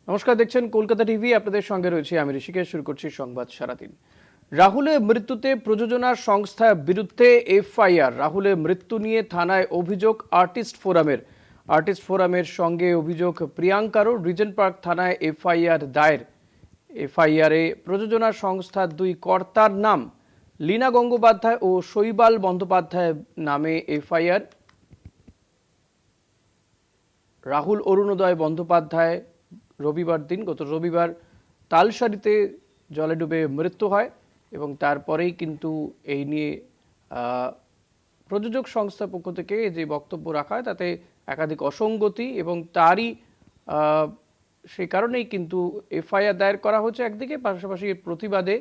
নমস্কার, দেখছেন কলকাতা টিভি। আপনাদের সঙ্গে রয়েছে আমি ঋষিকেশ। শুরু করছি সংবাদ সারাদিন। রাহুলের মৃত্যুতে প্রযোজনা সংস্থার বিরুদ্ধে এফআইআর। রাহুলের মৃত্যু নিয়ে থানায় অভিযোগ আর্টিস্ট ফোরামের সঙ্গে অভিযোগ প্রিয়াঙ্কারও। রিজেন্ট পার্ক থানায় এফআইআর দায়ের। এফআইআরে প্রযোজনা সংস্থার দুই কর্তার নাম লীনা গঙ্গোপাধ্যায় ও শৈবাল বন্দ্যোপাধ্যায়ের নামে এফআইআর। রাহুল অরুণোদয় বন্দ্যোপাধ্যায় গত রবিবার তালসারিতে জলে ডুবে মৃত্যু হয় এবং তারপরেই কিন্তু এই নিয়ে প্রযোজক সংস্থার পক্ষ থেকে যে বক্তব্য রাখা হয় তাতে একাধিক অসঙ্গতি এবং তারই সেই কারণেই কিন্তু এফআইআর দায়ের করা হচ্ছে একদিকে, পাশাপাশি এর প্রতিবাদে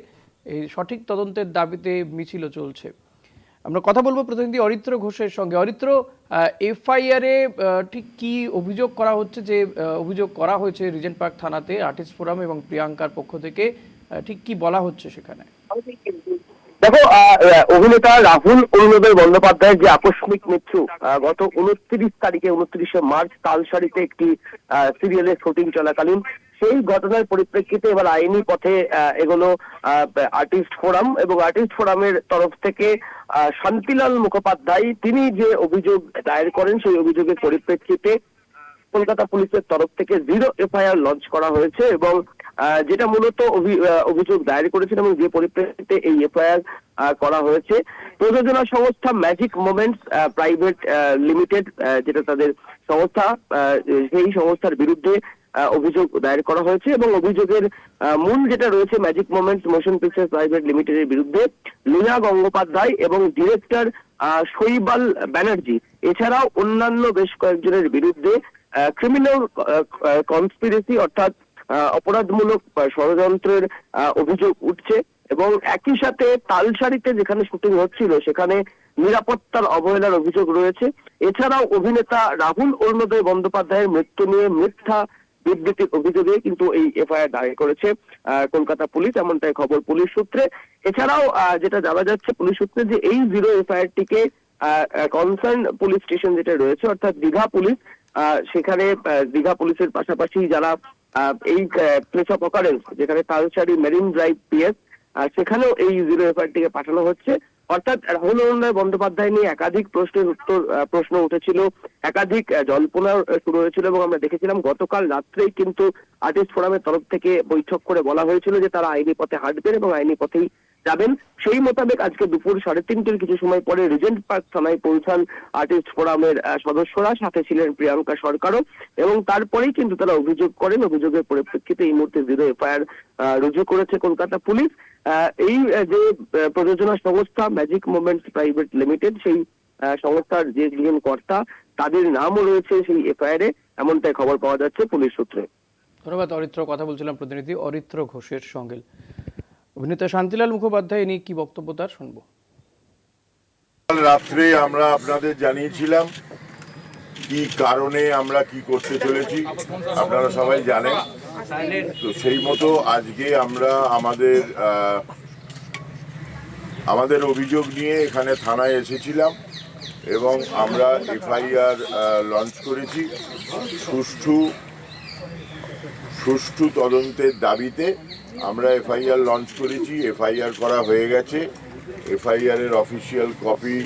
এই সঠিক তদন্তের দাবিতে মিছিলও চলছে। আমরা কথা বলবো প্রতিনিধি অরিত্র ঘোষের সঙ্গে। অরিত্র, এফআইআরে ঠিক কি অভিযোগ করা হচ্ছে, যে অভিযোগ করা হয়েছে রিজেন্ট পার্ক থানাতে আর্টিস্ট ফোরাম এবং প্রিয়াঙ্কার পক্ষ থেকে, ঠিক কি বলা হচ্ছে সেখানে? দেখো, অভিনেতা রাহুল অরুণোদয় বন্দ্যোপাধ্যায়ের যে আকস্মিক মৃত্যু গত 29শে মার্চ তালসারিতে একটি সিরিয়ালের শুটিং চলাকালীন, সেই ঘটনার পরিপ্রেক্ষিতে এবার আইনি পথে এগোলো আর্টিস্ট ফোরাম এবং আর্টিস্ট ফোরামের তরফ থেকে শান্তিলাল মুখোপাধ্যায় তিনি যে অভিযোগ দায়ের করেন, সেই অভিযোগের পরিপ্রেক্ষিতে কলকাতা পুলিশের তরফ থেকে 0 এফআইআর লঞ্চ করা হয়েছে এবং যেটা মূলত অভিযোগ দায়ের করেছেন এবং যে পরিপ্রেক্ষিতে এই এফআইআর করা হয়েছে, প্রযোজনা সংস্থা ম্যাজিক মোমেন্টস প্রাইভেট লিমিটেড, যেটা তাদের সংস্থা, সেই সংস্থার বিরুদ্ধে অভিযোগ দায়ের করা হয়েছে এবং অভিযোগের মূল যেটা রয়েছে magic moments motion picture private লিমিটেডের বিরুদ্ধে লীনা গঙ্গোপাধ্যায় এবং ডিরেক্টর শৈবাল ব্যানার্জি এছাড়াও অন্যান্য বেশ কয়েকজনের বিরুদ্ধে ক্রিমিনাল কনস্পিরেসি অর্থাৎ অপরাধমূলক ষড়যন্ত্রের অভিযোগ উঠছে এবং একই সাথে তালসারিতে যেখানে শুটিং হচ্ছিল সেখানে নিরাপত্তার অবহেলার অভিযোগ রয়েছে। এছাড়াও অভিনেতা রাহুল অরুণোদয় বন্দ্যোপাধ্যায়ের মৃত্যু নিয়ে মিথ্যা বিবৃতির অভিযোগে কিন্তু এই এফআইআর দায়ের করেছে কলকাতা পুলিশ, এমনটাই খবর পুলিশ সূত্রে। এছাড়াও যেটা জানা যাচ্ছে পুলিশ সূত্রে, যে এই 0 এফআইআরটিকে কনসার্ন পুলিশ স্টেশন যেটা রয়েছে অর্থাৎ দীঘা পুলিশ, সেখানে দীঘা পুলিশের পাশাপাশি যারা এই প্লেস অফ অকারেন্স যেখানে তালসারি মেরিন ড্রাইভ পিএস, সেখানেও এই 0 এফআইআরটিকে পাঠানো হচ্ছে। অর্থাৎ রাহুল অরুণোদয় বন্দ্যোপাধ্যায় নিয়ে একাধিক প্রশ্ন উঠেছিল, একাধিক জল্পনা শুরু হয়েছিল এবং আমরা দেখেছিলাম গতকাল রাত্রেই কিন্তু আর্টিস্ট ফোরামের তরফ থেকে বৈঠক করে বলা হয়েছিল যে তারা আইনি পথে হাঁটবেন এবং আইনি পথেই যাবেন। সেই মোতাবেক আজকে দুপুর 3:30টার কিছু সময় পরে রিজেন্ট পার্ক থানায় পৌঁছান আর্টিস্ট ফোরামের সদস্যরা, সাথে ছিলেন প্রিয়াঙ্কা সরকারও, এবং তারপরেই কিন্তু তারা অভিযোগ করেন। অভিযোগের পরিপ্রেক্ষিতে এই মুহূর্তে 0 এফআইআর রুজু করেছে কলকাতা পুলিশ। এই যে প্রযোজনা সংস্থা ম্যাজিক মোমেন্টস প্রাইভেট লিমিটেড, সেই সংস্থার যে দুজন কর্তা তাদের নামও রয়েছে সেই এফআইআরে, এমনটাই খবর পাওয়া যাচ্ছে পুলিশ সূত্রে। ধন্যবাদ অরিত্র। কথা বলছিলাম প্রতিনিধি অরিত্র ঘোষের সঙ্গে। অভিনেতা শান্তিলাল মুখোপাধ্যায় নিয়ে কি বক্তব্য তার শুনবো। কাল রাত্রে আমরা আপনাদের জানিয়েছিলাম কি কারণে আমরা কি করতে চলেছি, আপনারা সবাই জানেন। তো সেই মতো আজকে আমরা আমাদের অভিযোগ নিয়ে এখানে থানায় এসেছিলাম এবং আমরা এফআইআর লঞ্চ করেছি সুষ্ঠু তদন্তের দাবিতে। আমরা এফআইআর লঞ্চ করেছি, এফআইআর করা হয়ে গেছে। এফআইআর এর অফিসিয়াল কপি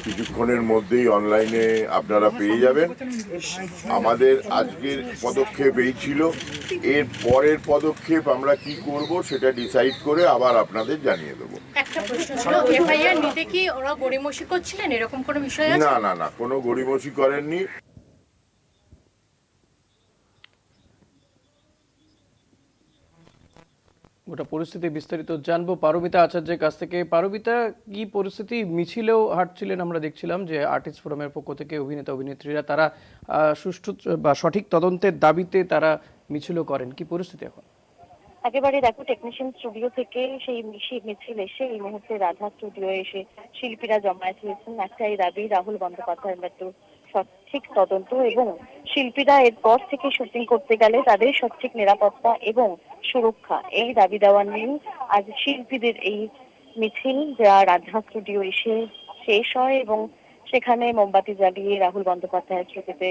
কিছুক্ষণের মধ্যেই অনলাইনে আপনারা পেয়ে যাবেন। আমাদের আজকের পদক্ষেপ এই ছিল। এর পরের পদক্ষেপ আমরা কি করব সেটা ডিসাইড করে আবার আপনাদের জানিয়ে দেবো। একটা প্রশ্ন ছিল, এফআইআর নিতে কি ওরা গড়িমসি করছিলেন, এরকম কোনো বিষয় আছে? না, কোনো গড়িমসি করেননি। গোটা পরিস্থিতি বিস্তারিত জানবো পারমিতা আচার্যের কাছ থেকে। পারমিতা, কি পরিস্থিতি? মিছিলেও হাঁটছিলেন, আমরা দেখছিলাম যে আর্টিস্ট ফোরামের পক্ষ থেকে অভিনেতা অভিনেত্রীরা তারা সুষ্ঠু বা সঠিক তদন্তের দাবিতে তারা মিছিলও করেন, কি পরিস্থিতি এখন? একেবারে দেখো, টেকনিশিয়ান স্টুডিও থেকে সেই মিছিল এসে এই মুহূর্তে রাধা স্টুডিও এসে শিল্পীরা জমায়েত হয়েছেন। একটাই দাবি, রাহুল বন্দ্যোপাধ্যায়ের মৃত্যুর সঠিক তদন্ত এবং শিল্পীরা এরপর থেকে শুটিং করতে গেলে তাদের সঠিক নিরাপত্তা এবং সুরক্ষা, এই দাবি দেওয়া নিয়ে আজ শিল্পীদের এই মিছিল, যা রাধা স্টুডিও এসে শেষ হয় এবং সেখানে মোমবাতি জ্বালিয়ে রাহুল বন্দ্যোপাধ্যায়ের স্মৃতিতে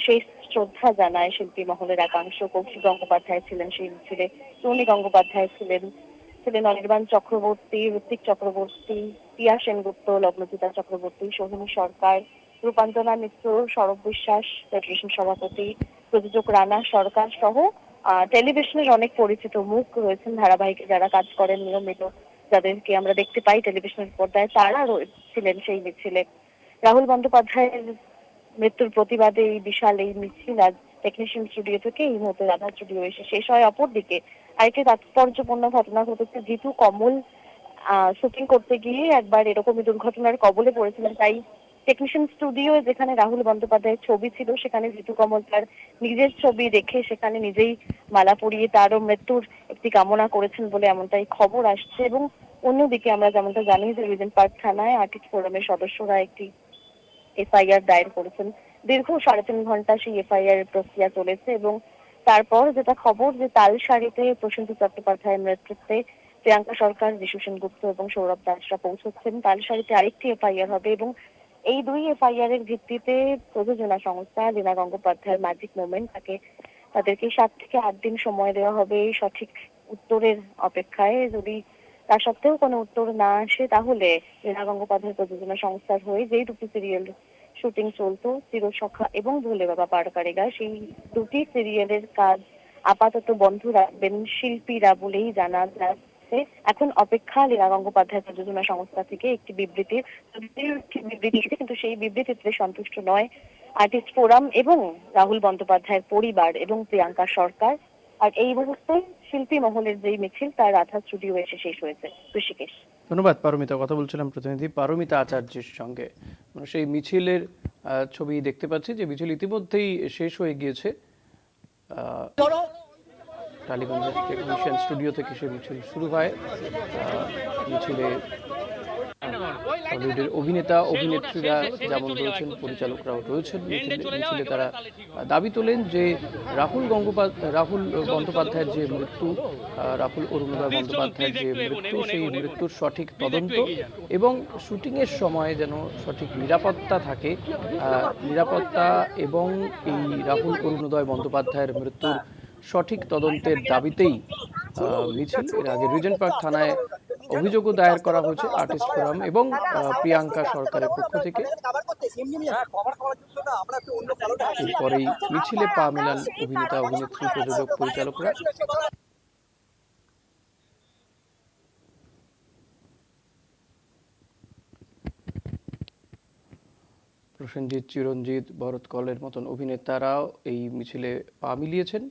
সেই শ্রদ্ধা জানায় শিল্পী মহলের একাংশ। কৌশিক গঙ্গোপাধ্যায় ছিলেন সেই মিছিলে, রনি গঙ্গোপাধ্যায় ছিলেন অনির্বাণ চক্রবর্তী, ঋত্বিক চক্রবর্তী, প্রিয়া সেনগুপ্ত, লগ্নজিতা চক্রবর্তী, সোহিনী সরকার, রূপান্তনা মিত্র, সৌরভ বিশ্বাস, ফেডারেশন সভাপতি, প্রযোজক রানা সরকার সহ টেলিভিশনের অনেক পরিচিত মুখ রয়েছেন, ধারাবাহিকে যারা কাজ করেন নিয়মিত, যাদেরকে আমরা দেখতে পাই টেলিভিশনের পর্দায়, তারা ছিলেন সেই মিছিলে। রাহুল বন্দ্যোপাধ্যায়ের মৃত্যুর প্রতিবাদে এই বিশাল এই মিছিল আজ টেকনিশিয়ান স্টুডিও থেকে এই মুহূর্তে রাধা স্টুডিও এসে শেষ হয়। অপরদিকে আরেকটি তাৎপর্যপূর্ণ ঘটনা ঘটেছে। জিতু কমল শুটিং করতে গিয়ে একবার এরকমই দুর্ঘটনার কবলে পড়েছিলেন, তাই টেকনিশিয়ান স্টুডিও যেখানে রাহুল বন্দ্যোপাধ্যায়ের ছবি ছিল সেখানে জিতু কমল তার নিজের ছবি রেখে সেখানে নিজেই মালা পরিয়ে তারও মৃত্যুর একটি কামনা করেছেন বলে এমনটাই খবর আসছে। এবং অন্যদিকে আমরা যেমনটা জানি যে রিজেন্ট পার্ক থানায় আর্টিস্ট ফোরামের সদস্যরা একটি এফআইআর দায়ের করেছেন। দীর্ঘ 3.5 ঘন্টা সেই এফআইআর প্রক্রিয়া চলেছে এবং তারপর যেটা খবর যে তালসারিতে প্রসেনজিৎ চট্টোপাধ্যায়ের নেতৃত্বে প্রিয়াঙ্কা সরকার, যিশু সেনগুপ্ত এবং সৌরভ দাসরা পৌঁছচ্ছেন। তালসারিতে আরেকটি এফআইআর হবে এবং এই দুই এফআইআর এর ভিত্তিতে প্রযোজনা সংস্থা লীনা গঙ্গোপাধ্যায়ের ম্যাজিক মোমেন্ট তাদেরকে 7 থেকে 8 দিন সময় দেওয়া হবে এই সঠিক উত্তরের অপেক্ষায়। যদি তা সত্ত্বেও কোনো উত্তর না আসে তাহলে লীনা গঙ্গোপাধ্যায় প্রযোজনা সংস্থার হয়ে যেই দুটি সিরিয়াল শুটিং চলতো, চিরসখা এবং ভোলে বাবা পার করেগা, সেই দুটি সিরিয়ালের কাজ আপাতত বন্ধ রাখবেন শিল্পীরা বলেই জানা যাচ্ছে। এখন অপেক্ষা লীনা গঙ্গোপাধ্যায় প্রযোজনা সংস্থা থেকে একটি বিবৃতি দিয়েছে, কিন্তু সেই বিবৃতিতে সন্তুষ্ট নয় আর্টিস্ট ফোরাম এবং রাহুল বন্দ্যোপাধ্যায়ের পরিবার এবং প্রিয়াঙ্কা সরকার। আর এই মুহূর্তে শিল্পী মহলের যেই মিছিল তার রাধা স্টুডিও এসে শেষ হয়েছে। ঋষিকেশ। ধন্যবাদ পারমিতা। কথা বলছিলাম প্রতিনিধি পারমিতা আচার্যের সঙ্গে। মানে সেই মিছিলের ছবি দেখতে পাচ্ছি যে মিছিল ইতিমধ্যেই শেষ হয়ে গিয়েছে। টালিগঞ্জের টেকনিশিয়ান স্টুডিও থেকে সেই মিছিল শুরু হয়। মিছিলে টলিউডের অভিনেতা অভিনেত্রীরা যেমন রয়েছেন, পরিচালকরাও রয়েছেন মিছিলে। তারা দাবি তোলেন যে রাহুল বন্দ্যোপাধ্যায়ের যে মৃত্যু, রাহুল অরুণোদয় বন্দ্যোপাধ্যায়ের যে মৃত্যু, সেই মৃত্যুর সঠিক তদন্ত এবং শুটিংয়ের সময় যেন সঠিক নিরাপত্তা থাকে, নিরাপত্তা এবং এই রাহুল অরুণোদয় বন্দ্যোপাধ্যায়ের মৃত্যুর সঠিক তদন্তের দাবিতেই মিছিল। এর আগে রিজেন্ট পার্ক থানায় অভিযোগও দায়ের করা হয়েছে আর্টিস্ট ফোরাম এবং প্রিয়াঙ্কা সরকারের পক্ষ থেকে। এরপরেই মিছিলে পা মেলান অভিনেতা, অভিনেত্রী, প্রযোজক, পরিচালকরা। প্রসেনজিৎ, চিরঞ্জিত, ভরত কলের মতন অভিনেতারাও এই মিছিলে পা মিলিয়েছেন।